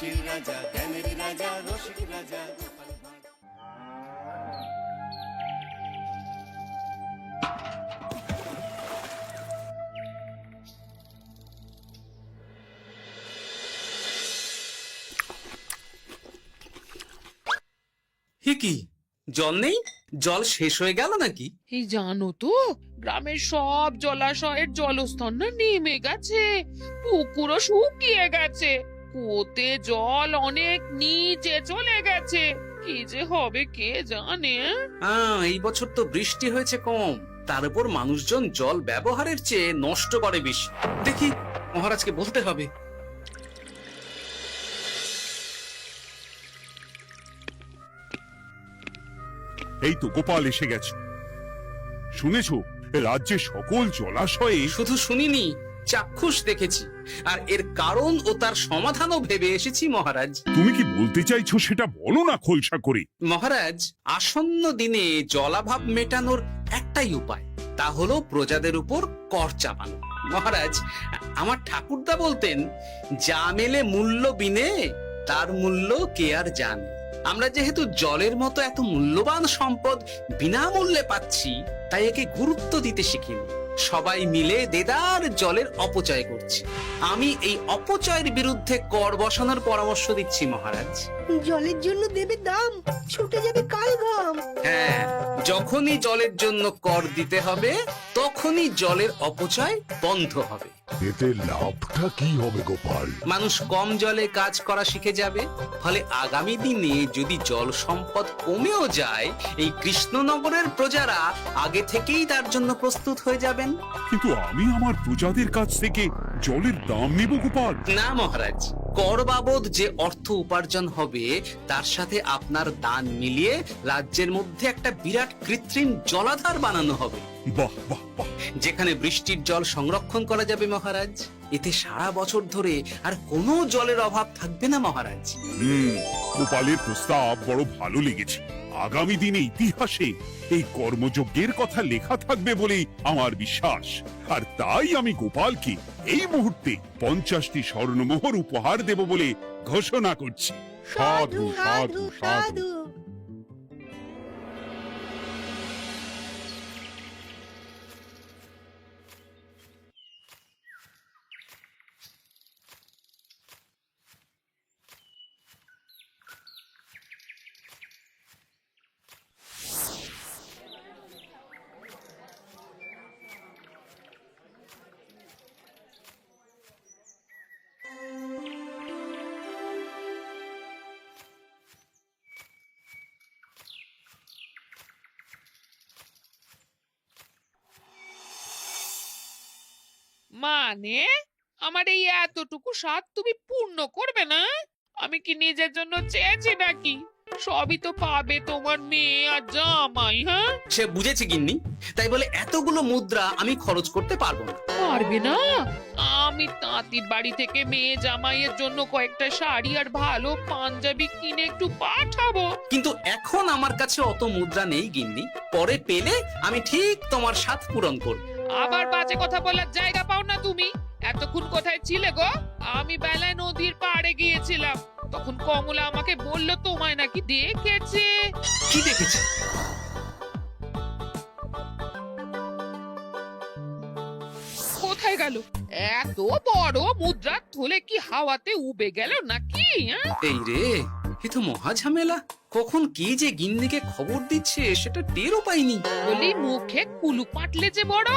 হাসির রাজা, জ্ঞানের রাজা, রসিক রাজা গোপাল ভাঁড়। হে কি, জল নেই? জল শেষ হয়ে গেল নাকি? এই জানো তো, গ্রামের সব জলাশয়ের জলস্তর না নেমে গেছে, পুকুরও শুকিয়ে গেছে, কুয়োতে জল অনেক নিচে চলে গেছে। কি যে হবে কে জানে। এই বছর তো বৃষ্টি হয়েছে কম, তার উপর মানুষজন জল ব্যবহারের চেয়ে নষ্ট করে বেশি। দেখি, মহারাজকে বলতে হবে। এই তো গোপাল এসে গেছে। শুনেছো, রাজ্যে সকল জলাশয়ে শুধু শুনিনি, চাক্ষুষ দেখেছি, আর এর কারণ ও তার সমাধানও ভেবে এসেছি মহারাজ। তুমি কি বলতে চাইছো সেটা বলো না খোলসা করে। মহারাজ, আসন্ন দিনে জলাভাব মেটানোর একটাই উপায়, তা হলো প্রজাদের উপর কর চাপানো। মহারাজ, আমার ঠাকুরদা বলতেন, যা মেলে মূল্য বিনে তার মূল্য কে আর জানে। আমরা যেহেতু জলের মতো এত মূল্যবান সম্পদ বিনামূল্যে পাচ্ছি, তাই একে গুরুত্ব দিতে শিখিনি। সবাই মিলে দেদার জলের অপচয় করছি। আমি এই অপচয়ের বিরুদ্ধে কর বসানোর পরামর্শ দিচ্ছি মহারাজ। জলের জন্য দেবে দাম, ছুটে যাবে কাল ঘাম। হ্যাঁ, যখনই জলের জন্য কর দিতে হবে, তখনই জলের অপচয় বন্ধ হবে। এতে লাভটা কি হবে গোপাল? মানুষ কম জলে কাজ করা শিখে যাবে, ফলে আগামী দিনে যদি জল সম্পদ কমেও যায়, এই কৃষ্ণনগরের প্রজারা আগে থেকেই তার জন্য প্রস্তুত হয়ে যাবেন। কিন্তু আমি আমার প্রজাদের কাছ থেকে জলের দাম নেব গোপাল? না মহারাজ, কর বাবদ যে অর্থ উপার্জন হবে, তার সাথে আপনার দান মিলিয়ে রাজ্যের মধ্যে একটা বিরাট কৃত্রিম জলাধার বানানো হবে, বাহ বাহ বাহ! যেখানে বৃষ্টির জল সংরক্ষণ করা যাবে মহারাজ। এতে সারা বছর ধরে আর কোনো জলের অভাব থাকবে না মহারাজ। গোপালের প্রস্তাব বড় ভালো লেগেছে। আগামী দিনে ইতিহাসে এই কর্মযজ্ঞের কথা লেখা থাকবে বলেই আমার বিশ্বাস। আর তাই আমি গোপালকে এই মুহূর্তে 50টি স্বর্ণমোহর উপহার দেব বলে ঘোষণা করছি। সাধু সাধু সাধু। মানে আমার এই এতটুকু স্বাদ তুমি পূর্ণ করবে না? আমি কি নিজের জন্য চেয়েছি নাকি? সবই তো পাবে তোমার মেয়ে আর জামাই। হ্যাঁ, সে বুঝেছে গিন্নি, তাই বলে এতগুলো মুদ্রা আমি খরচ করতে পারবো না। পারবে না? আমি তাঁতির বাড়ি থেকে মেয়ে জামাইয়ের জন্য কয়েকটা শাড়ি আর ভালো পাঞ্জাবি কিনে একটু পাঠাবো। কিন্তু এখন আমার কাছে অত মুদ্রা নেই গিন্নি, পরে পেলে আমি ঠিক তোমার স্বাদ পূরণ করব। আবার বাজে কথা বলার জায়গা পাও না তুমি। এতক্ষণ কোথায় ছিলে গো? আমি বেলায় নদীর পাড়ে গিয়েছিলাম, তখন কমলা আমাকে বলল তোমায় নাকি দেখেছে। কি দেখেছি? কোথায় গেল? এত বড় মুদ্রার থলে কি হাওয়াতে উবে গেল নাকি? এই রে, এ তো মহা ঝামেলা। কখন কি যে গিন্নিকে খবর দিচ্ছে সেটা টেরও পাইনি। বলি মুখে কুলু পাটলে যে বড়,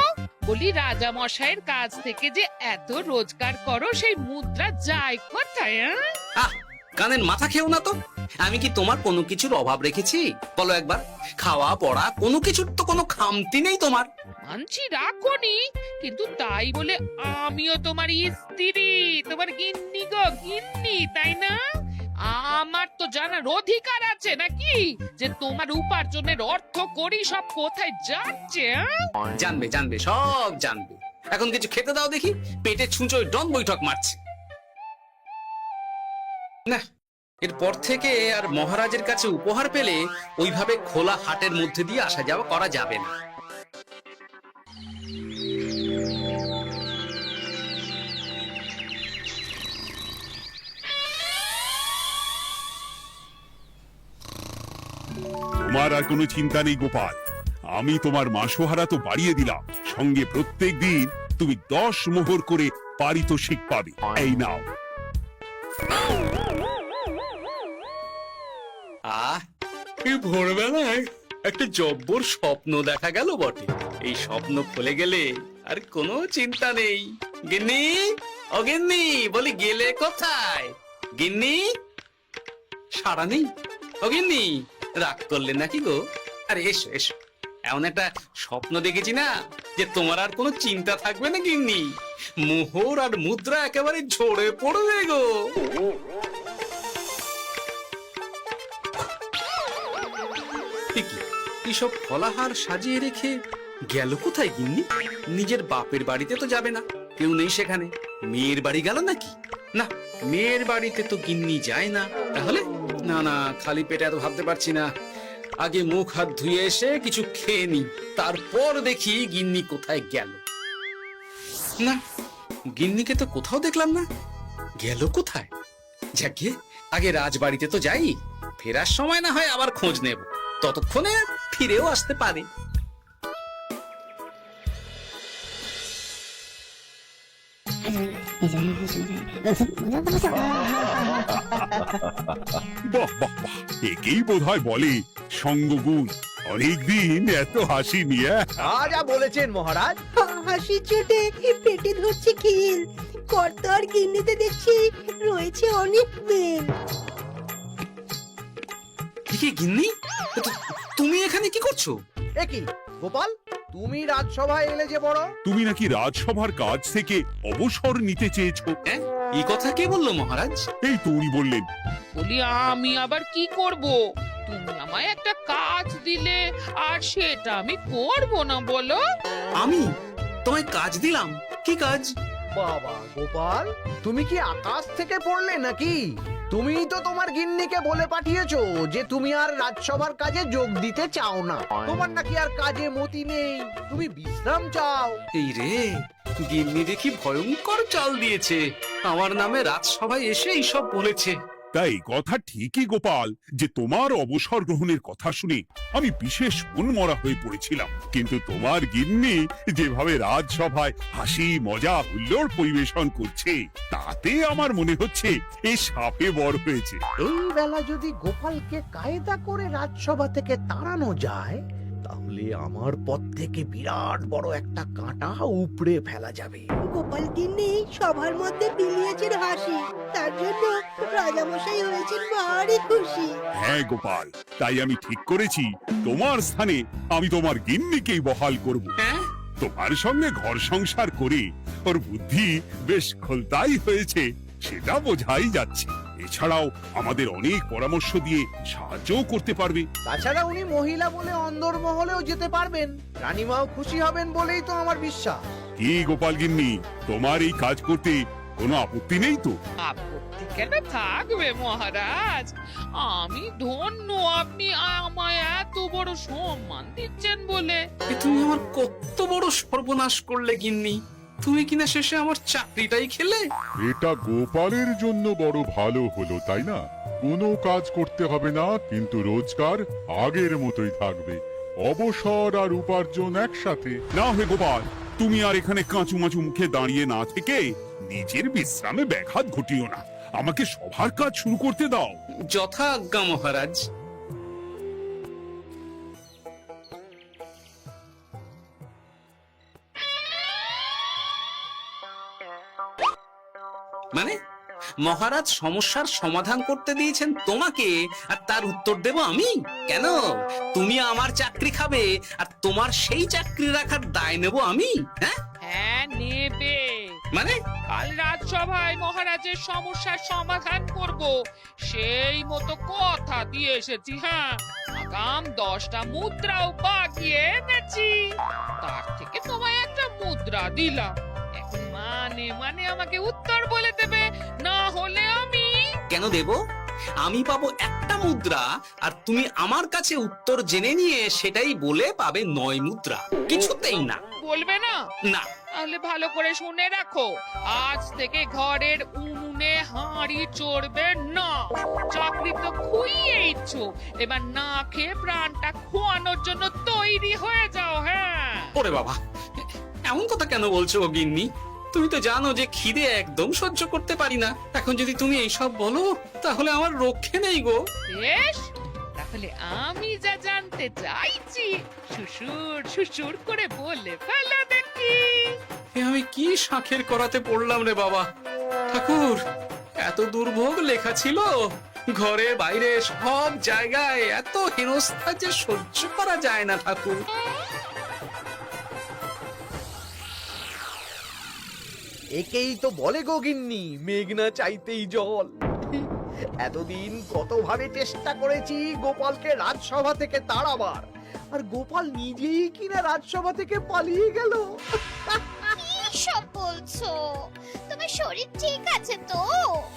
বলি রাজা মশাইয়ের কাছ থেকে যে এত রোজগার করো, সেই মুদ্রা যায় কোথায়? আহ, কানের মাথা খেও না তো। আমি কি তোমার কোনো কিছুর অভাব রেখেছি? বলো একবার। খাওয়া পড়া কোনো কিছুর তো কোনো খামতি নেই তোমার। মানছি রাখোনি, কিন্তু তাই বলে আমিও তোমার স্ত্রী, তোমার গিন্নি গো, গিন্নি, তাই না? আমার তো জানার অধিকার আছে নাকি যে তোমার উপার্জনের অর্থ করি সব কোথায় যাচ্ছে? জানবে জানবে, সব জানবে। এখন কিছু খেতে দাও দেখি, পেটে ছুঁচোয় ডন বৈঠক মারছে। না, এরপর থেকে আর মহারাজের কাছে উপহার পেলে ওইভাবে খোলা হাটের মধ্যে দিয়ে আসা যাওয়া করা যাবে না। তোমার আর কোনো চিন্তা নেই গোপাল, আমি তোমার মাসোহারা তো বাড়িয়ে দিলাম, সঙ্গে প্রত্যেক দিন তুমি 10 মোহর করে পারিতোষিক পাবে। এই নাও। এই ভোরবেলায় একটা জব্বর স্বপ্ন দেখা গেল বটে। এই স্বপ্ন খুলে গেলে আর কোনো চিন্তা নেই। গিন্নি, ও গিন্নি, বলি গেলে কোথায়? গিন্নি, সারা নেই। ও গিন্নি, রাগ করলে নাকি গো? আরে এসো এসো, এমন একটা স্বপ্ন দেখেছি না যে তোমার আর কোনো চিন্তা থাকবে না গিন্নি। মোহর আর মুদ্রা একেবারে ঝরে পড়বে গো। এসব ফলাহার সাজিয়ে রেখে গেল কোথায় গিন্নি? নিজের বাপের বাড়িতে তো যাবে না, কেউ নেই সেখানে। মেয়ের বাড়ি গেল নাকি? না, মেয়ের বাড়িতে তো গিন্নি যায় না। তাহলে না না, খালি পেটে এত ভাবতে পারছি না। আগে মুখ হাত ধুয়ে এসে কিছু খেয়ে নি, তারপর দেখি গিন্নি কোথায় গেল। না, গিন্নিকে তো কোথাও দেখলাম না। গেল কোথায়? যাকে আগে রাজবাড়িতে তো যাই, ফেরার সময় না হয় আবার খোঁজ নেব, ততক্ষণে ফিরেও আসতে পারে। বাহ বাহ বাহ, একেই বোধহয় বলে সঙ্গগুণ। অনেকদিন এত হাসি নিয়ে। যা বলেছেন মহারাজ। হাসির চোটে পেটে ধরছে খিল। কর্তার গিন্নিতে দেখছি রয়েছে অনেক প্রেম। কি গিন্নি, তুমি এখানে কি করছো? একই গোপাল, তুমি রাজসভায় এলে যে বড়। তুমি নাকি রাজসভার কাজ থেকে অবসর নিতে চেয়েছো? হ্যাঁ, এই কথা কে বললো মহারাজ? এই তো উনি বললেন। বলি আমি আবার কি করব? তুমি আমায় একটা কাজ দিলে আর সেটা আমি করব না বলো? আমি তোমায় কাজ দিলাম? কি কাজ? বাবা গোপাল, তুমি কি আকাশ থেকে পড়লে নাকি? তুমিই তো তোমার গিন্নিকে বলে পাঠিয়েছো যে তুমি আর রাজসভার কাজে যোগ দিতে চাও না। তোমার নাকি আর কাজে মতি নেই, তুমি বিশ্রাম চাও। এই রে, গিন্নি দেখি ভয়ঙ্কর চাল দিয়েছে। আমার নামে রাজসভায় এসে এইসব বলেছে। তাই কথা ঠিকই গোপাল, যে তোমার অবসর গ্রহণের কথা শুনে আমি বিশেষ মনমরা হয়ে পড়েছিলাম। কিন্তু তোমার গিন্নি যেভাবে রাজসভায় হাসি মজা হুল্লোড় পরিবেশন করছে, তাতে আমার মনে হচ্ছে এই সাপে বড় হয়েছে। এই বেলা যদি গোপালকে কায়দা করে রাজসভা থেকে তাড়ানো যায়, তাহলে আমার পথ থেকে বিরাট বড় একটা কাঁটা উপড়ে ফেলা যাবে। গোপাল গিন্নি সবার মধ্যে বিলিয়েছেন হাসি, তার জন্য রাজামশাই হয়েছেন ভারী খুশি। হ্যাঁ গোপাল, তাই আমি ঠিক করেছি তোমার স্থানে আমি তোমার গিন্নিকেই বহাল করব। হ্যাঁ, তোমার সঙ্গে ঘর সংসার করে ওর বুদ্ধি বেশ খোলতাই হয়েছে, সেটা বোঝাই যাচ্ছে। এছাড়াও আমাদের অনেক পরামর্শ দিয়ে সাহায্যও করতে পারবে। তাছাড়া উনি মহিলা বলে অন্দরমহলেও যেতে পারবেন, রানীমাও খুশি হবেন বলেই তো আমার বিশ্বাস। কি গোপাল গিন্নি, তোমার এই কাজ করতে কোনো আপত্তি নেই তো? আপত্তি কেন থাকবে মহারাজ? আমি ধন্য আপনি আমায় এত বড় সম্মান দিচ্ছেন বলে। এ তুমি আমার কত বড় সর্বনাশ করলে গিন্নি। তুমি কিনা শেষে আমার চাকরিটাই খেলে। এটা গোপালের জন্য বড় ভালো হলো, তাই না? কোনো কাজ করতে হবে না, কিন্তু রোজগার আগের মতোই থাকবে। অবসর আর উপার্জন একসাথে। না হে গোপাল, তুমি আর এখানে কাঁচু মাচু মুখে দাঁড়িয়ে না থেকে নিজের বিশ্রামে ব্যাঘাত ঘটিও না। আমাকে সবার কাজ শুরু করতে দাও। যথা আজ্ঞা মহারাজ। মানে মহারাজ সমস্যার সমাধান করতে দিয়েছেন তোমাকে, আর তার উত্তর দেব আমি? কেন? তুমি আমার চাকরি খাবে আর তোমার সেই চাকরি রাখার দায় নেব আমি? হ্যাঁ হ্যাঁ, নেবে। মানে কাল রাজসভায় মহারাজের সমস্যার সমাধান করব, সেই মতো কথা দিয়ে এসেছি। হ্যাঁ, আগাম 10টা মুদ্রাও বাগিয়ে এনেছি। তার থেকে তোমায় একটা মুদ্রা দিলাম। এখন মানে মানে আমাকে উত্তর বলে দেবে, না হলে আমি কেন দেব? আমি পাবো একটা মুদ্রা, আর তুমি আমার কাছে উত্তর জেনে নিয়ে সেটাই বলে পাবে 9 মুদ্রা। কিছুতেই না। বলবে না? না। তাহলে ভালো করে শুনে রাখো, আজ থেকে ঘরের উনুনে হাঁড়ি চড়বে না। চাকরি তো খুইয়েইছ, এবার না খেয়ে প্রাণটা খোয়ানোর জন্য তৈরি হয়ে যাও। হ্যাঁ, ওরে বাবা, এমন কথা কেন বলছো গো গিন্নি? তুমি তো জানো যে খিদে একদম সহ্য করতে পারি না। এখন যদি তুমি এইসব বলো তাহলে আমার রক্ষে নেই গো। বেশ, তাহলে আমি যা জানতে চাইছি শ্বশুর শ্বশুর করে বলে ফেলো দেখি। এ আমি কি শাঁখের করাতে পড়লাম রে বাবা। ঠাকুর, এত দুর্ভোগ লেখা ছিল, ঘরে বাইরে সব জায়গায় এত হেনস্থা যে সহ্য করা যায় না ঠাকুর। একেই তো বলে গো গিন্নি, মেঘ না চাইতেই জল। এতদিন কতভাবে চেষ্টা করেছি গোপালকে রাজসভা থেকে তাড়াবার, আর গোপাল নিজেই কিনা রাজসভা থেকে পালিয়ে গেল। সব বলছো? তোমার শরীর ঠিক আছে তো?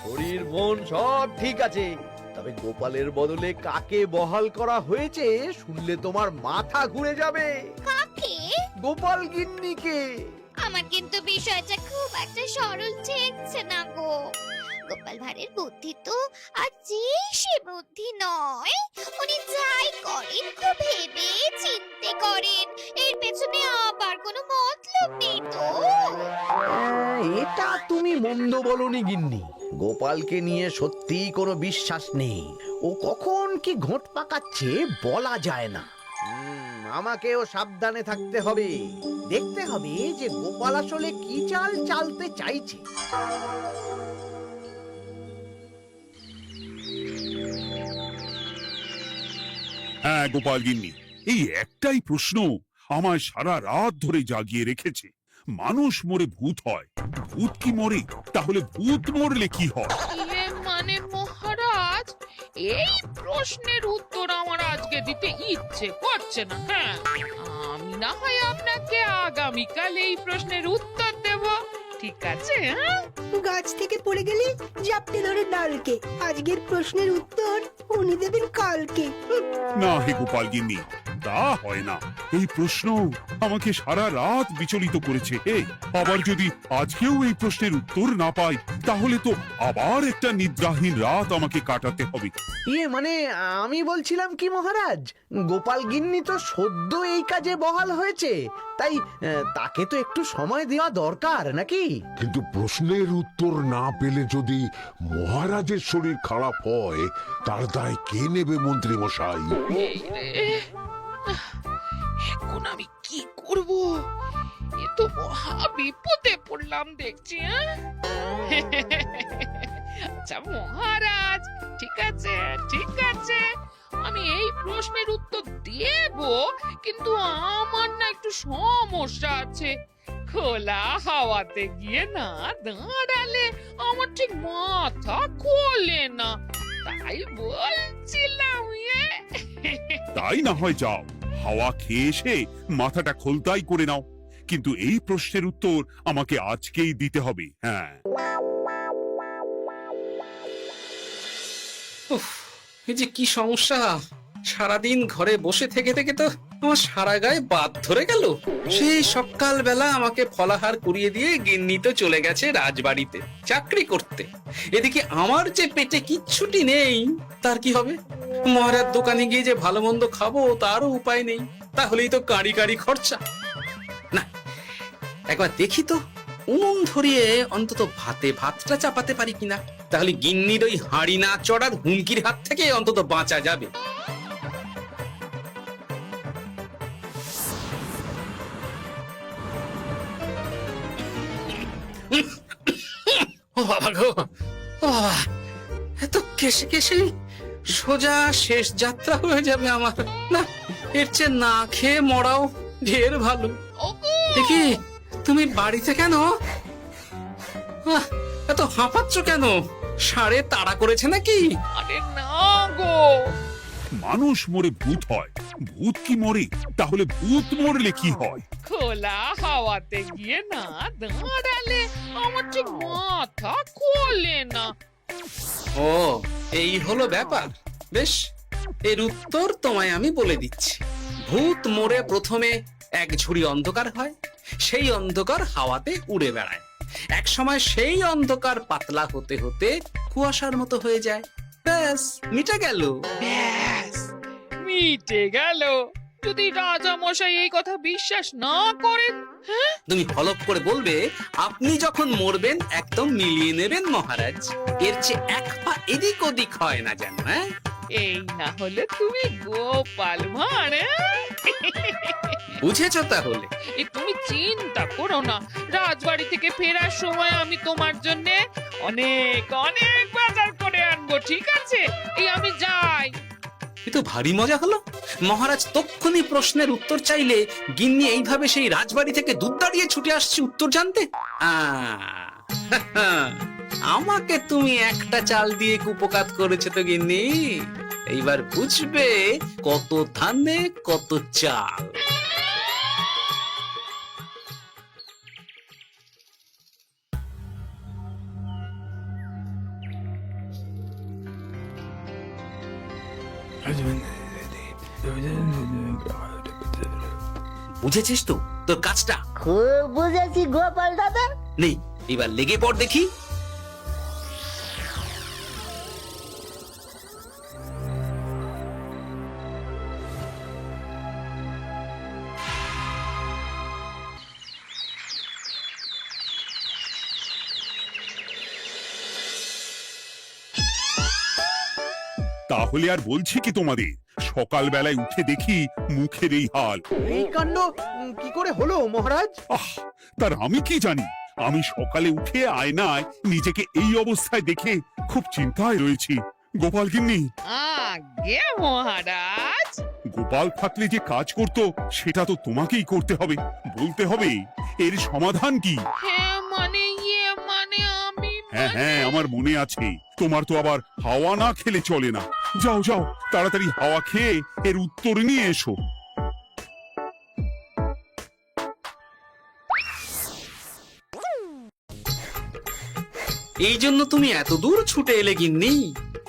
শরীর মন সব ঠিক আছে, তবে গোপালের বদলে কাকে বহাল করা হয়েছে শুনলে তোমার মাথা ঘুরে যাবে। কাকে? গোপাল গিন্নিকে। আমার কিন্তু বিষয়টা খুব একটা সরল ঠেকছে না গো। গোপাল ভাঁড়ের বুদ্ধি তো আর যে সে বুদ্ধি নয়। উনি যাই করেন খুব ভেবে চিন্তে করেন, এর পেছনে আবার কোনো মতলব নেই তো। এটা তুমি মন্দ বলনি গিন্নি। গোপালকে নিয়ে সত্যি কোনো বিশ্বাস নেই। ও কখন কি ঘোট পাকাচ্ছে বলা যায় না। আমাকেও সাবধানে থাকতে হবে। দেখতে হবে যে গোপাল আসলে কি চাল চালতে চাইছে। হ্যাঁ গোপাল গিন্নি, এই একটাই প্রশ্ন আমায় সারা রাত ধরে জাগিয়ে রেখেছে। মানুষ মরে ভূত হয়, ভূত কি মরে? তাহলে ভূত মরলে কি হয়? ইয়ে মানে মহারাজ, এই প্রশ্নের উত্তর আমার আজকে দিতে ইচ্ছে করছে না। হ্যাঁ, আমি না হয় আপনাকে আগামীকাল এই প্রশ্নের উত্তর দেব, ঠিক আছে? হ্যাঁ, গাছ থেকে পড়ে গেলে জাপটে ধরে ডালকে। আজকের প্রশ্নের উত্তর উনি দেবেন কালকে। না হে গোপাল গিন্নি, তা হয় না। এই প্রশ্ন আমাকে সারা রাত বিচলিত করেছে। আবার যদি আজকেও এই প্রশ্নের উত্তর না পাই, তাহলে তো আবার একটা নিদ্রাহীন রাত আমাকে কাটাতে হবে। ইয়ে মানে আমি বলছিলাম কি মহারাজ, গোপাল গিন্নি তো সদ্য এই কাজে বহাল হয়েছে, তাই তাকে তো একটু সময় দেওয়া দরকার নাকি? কিন্তু প্রশ্নের উত্তর না পেলে যদি মহারাজের শরীর খারাপ হয়, তার দায় কে নেবে মন্ত্রী মশাই? এই রে, এখন আমি কি করব? এ তো মহা বিপদে পড়লাম দেখছি। আচ্ছা মহারাজ, ঠিক আছে ঠিক আছে, আমি এই প্রশ্নের উত্তর দেব, কিন্তু আমার না একটু সমস্যা আছে। খোলা হাওয়াতে গিয়ে না দাঁড়ালে আমার ঠিক মাথা খোলে না, তাই বলছিলাম। তাই না হয় যাও, হাওয়া খেয়ে এসে মাথাটা খোলতাই করে নাও। কিন্তু এই প্রশ্নের উত্তর আমাকে আজকেই দিতে হবে। হ্যাঁ, উফ, এই যে কি সমস্যা! সারাদিন ঘরে বসে থেকে থেকে তো আমার সারা গায়ে বাদ ধরে গেল। সেই সকালবেলা আমাকে ফলাহার করিয়ে দিয়ে গিন্নি তো চলে গেছে রাজবাড়িতে চাকরি করতে। এদিকে আমার যে পেটে কিচ্ছুটি নেই, তার কি হবে? মহারাজ দোকানে গিয়ে যে ভালো মন্দ খাবো তারও উপায় নেই। তাহলেই তো কাঁড়ি কাঁড়ি খরচা। না, একবার দেখি তো উনুন ধরিয়ে অন্তত ভাতটা চাপাতে পারি কিনা। তাহলে গিন্নির ওই হাঁড়ি না চড়ার হুমকির হাত থেকে অন্তত বাঁচা যাবে। ও বাবা গো, ও বাবা, এত কেসে কেসে সোজা শেষ যাত্রা হয়ে যাবে আমার। না, এর চেয়ে না খেয়ে মরাও ঢের ভালো। দেখি তুমি বাড়িতে কেন? এত হাঁপাচ্ছ কেন? ষাঁড়ে তাড়া করেছে নাকি? আরে না গো, মানুষ মরে ভূত হয়, ভূত কি মরে? তাহলে ভূত মরলে কি হয়? খোলা হাওয়াতে গিয়ে না দাঁড়ালে আমার ঠিক মাথা খোলে না। ও, এই হলো ব্যাপার। বেশ, এর উত্তর তোমায় আমি বলে দিচ্ছি। ভূত মরে প্রথমে এক ঝুড়ি অন্ধকার হয়, সেই অন্ধকার হাওয়াতে উড়ে বেড়ায়। এক সময় সেই অন্ধকার পাতলা হতে হতে কুয়াশার মতো হয়ে যায়। ব্যাস, মিটে গেল। ব্যাস, মিটে গেল। যদি রাজা মশাই এই কথা বিশ্বাস না করেন, হ্যাঁ, তুমি হলপ করে বলবে আপনি যখন মরবেন একদম মিলিয়ে নেবেন মহারাজ। এর চেয়ে এক পা এদিক ওদিক হয় না যেন। হ্যাঁ, এই না হলে তুমি গোপাল ভাঁড়, হ্যাঁ? বুঝেছো তাহলে? এই তুমি চিন্তা করো না, রাজবাড়ি থেকে ফেরার সময় আমি তোমার জন্য অনেক অনেক বাজার করে আনবো, ঠিক আছে? এই আমি যাই। এ তো ভারী মজা হলো। মহারাজ তক্ষুনি প্রশ্নের উত্তর চাইলে গিন্নি এইভাবে সেই রাজবাড়ি থেকে দুধ দাঁড়িয়ে ছুটে আসছে উত্তর জানতে। আমাকে তুমি একটা চাল দিয়ে কুপকাত করেছো তো গিন্নি। এইবার বুঝবে কত ধানে কত চাল। বুঝেছিস তো তোর কাজটা? খুব বুঝেছি গোপাল দাদা। নেই, এবার লেগে পড় দেখি। তাহলে আর বলছি কি তোমাদের, সকালবেলায় উঠে দেখি মুখের এই হাল। এই কাণ্ড কি করে হলো মহারাজ? আহ, তার আমি কি জানি। আমি সকালে উঠে আয়নায় নিজেকে এই অবস্থায় দেখে খুব চিন্তায় রয়েছি। গোপাল গিন্নি, আগে মহারাজ, গোপাল থাকলে যে কাজ করতো সেটা তো তোমাকেই করতে হবে, বলতে হবে এর সমাধান কি। হ্যাঁ মানে আমি হ্যাঁ হ্যাঁ, আমার মনে আছে। তোমার তো আবার হাওয়া না খেলে চলে না। যাও যাও, তাড়াতাড়ি হাওয়া খেয়ে এর উত্তর নিয়ে এসো। এই জন্য তুমি এত দূর ছুটে এলে গিন্নি?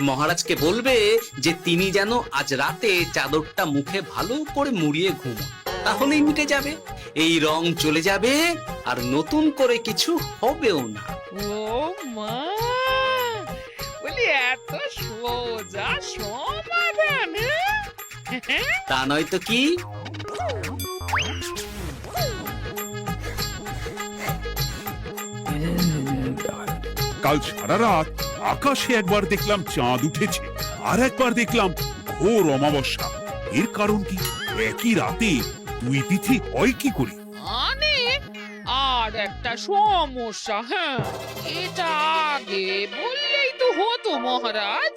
মহারাজকে বলবে যে তিনি যেন আজ রাতে চাদরটা মুখে ভালো করে মুড়িয়ে ঘুমোন, তাহলেই মিটে যাবে। এই রং চলে যাবে আর নতুন করে কিছু হবেও না। ও মা, বলি এত সোজা সমাধান, হ্যাঁ? তা নয় তো কি? কাল সারা রাত আকাশে একবার দেখলাম চাঁদ উঠেছে, আর একবার দেখলাম ঘোর অমাবস্যা। এর কারণ কি? একই রাতে দুই তিথি হয় কি করে? মানে আর একটা সমস্যা, হ্যাঁ, এটা আগে বললেই তো হতো মহারাজ।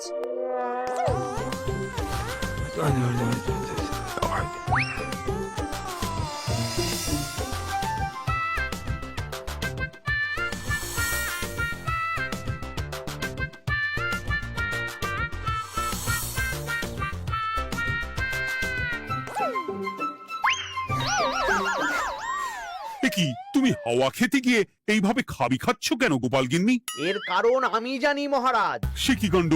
এ কি, তুমি হাওয়া খেতে গিয়ে এইভাবে খাবি খাচ্ছ কেন গোপাল গিন্নি? এর কারণ আমি জানি মহারাজ। সে কি কাণ্ড,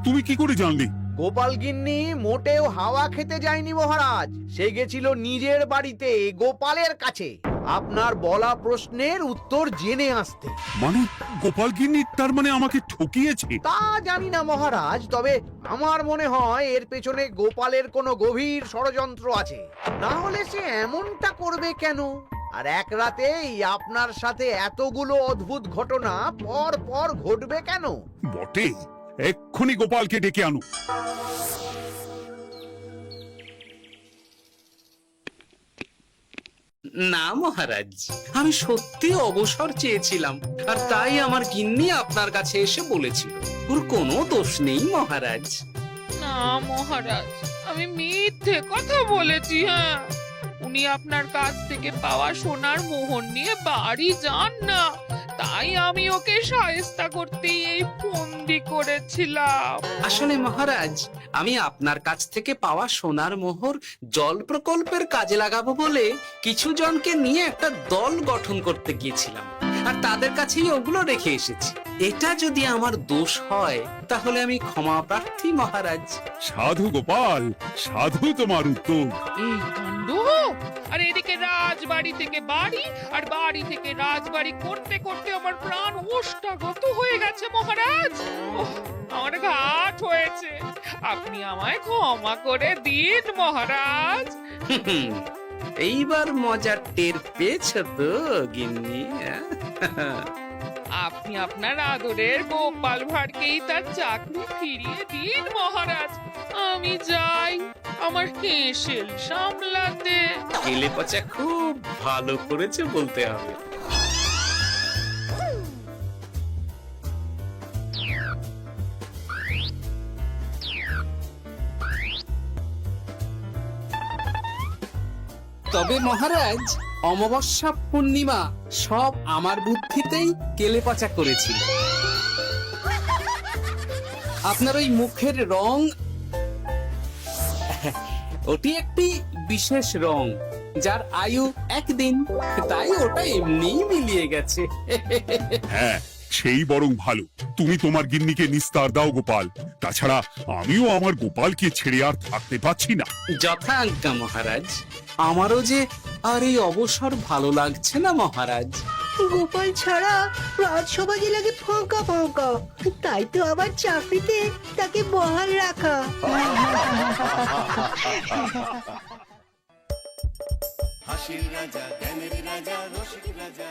তুমি কি করে জানলে? গোপাল গিন্নি মোটেও হাওয়া খেতে যায়নি মহারাজ, সে গেছিল নিজের বাড়িতে গোপালের কাছে আপনার বলা প্রশ্নের উত্তর জেনে আসতে। মানে গোপাল গিন্নি তার মানে আমাকে ঠকিয়েছে? তা জানি না মহারাজ, তবে আমার মনে হয় এর পেছনে গোপালের কোনো গভীর ষড়যন্ত্র আছে, না হলে সে এমনটা করবে কেন? আর এক রাতেই আপনার সাথে এতগুলো অদ্ভুত ঘটনা পর পর ঘটবে কেন? বটে, এক্ষুনি গোপালকে ডেকে আনো। না মহারাজ, আমি সত্যি অবসর চেয়েছিলাম, আর তাই আমার গিন্নি আপনার কাছে এসে বলেছিল। ওর কোনো দোষ নেই মহারাজ। না মহারাজ, আমি মিথ্যে কথা বলেছি, হ্যাঁ। উনি আপনার কাছ থেকে পাওয়া সোনার মোহর নিয়ে বাড়ি যান না, তাই আমি ওকে শায়েস্তা করতেই এই ফন্দি করেছিলাম। আসলে মহারাজ, আমি আপনার কাছ থেকে পাওয়া সোনার মোহর জল প্রকল্পের কাজে লাগাবো বলে কিছু জনকে নিয়ে একটা দল গঠন করতে গিয়েছিলাম। আর তাদের কাছেই ওগুলো রেখে এসেছি। এটা যদি আমার দোষ হয় তাহলে আমি ক্ষমা প্রার্থী মহারাজ। সাধু গোপাল, সাধু তোমার উত্তর। এই কাণ্ড! আর এদিকে রাজবাড়ি থেকে বাড়ি আর বাড়ি থেকে রাজবাড়ি করতে করতে আমার প্রাণ ওষ্ঠাগত হয়ে গেছে মহারাজ। ওহ, আমার ঘাট হয়েছে, আপনি আমায় ক্ষমা করে দিন মহারাজ। হুম, এইবার মজার টের পেয়েছ তো গিন্নি? আপনি আপনার আদরের গোপাল ভাঁড়কেই তার চাকরি ফিরিয়ে দিন মহারাজ। আমি যাই আমার হেসেল সামলাতে। কেলে পচা খুব ভালো করেছে বলতে হবে। তবে মহারাজ, অমাবস্যা পূর্ণিমা সব আমার বুদ্ধিতেই কেলেপচা করেছিল। আপনার ওই মুখের রং, ওটি একটি বিশেষ রং যার আয়ু একদিন, তাই ওটা এমনিই মিলিয়ে গেছে। হ্যাঁ, সেই বরং ভালো। তুমি তোমার গিন্নিকে নিস্তার দাও গোপাল। তাছাড়া আমিও আমার গোপালকে ছেড়ে আর থাকতে পারছি না। যথা আজ্ঞা মহারাজ। আমারও যে আর এই অবসর ভালো লাগছে না মহারাজ। গোপাল ছাড়া রাজসভা যে লাগে ফাঁকা ফাঁকা, তাই তো আবার চাকরিতে তাকে বহাল রাখা। হাসির রাজা জ্ঞানের রাজা রসিক রাজা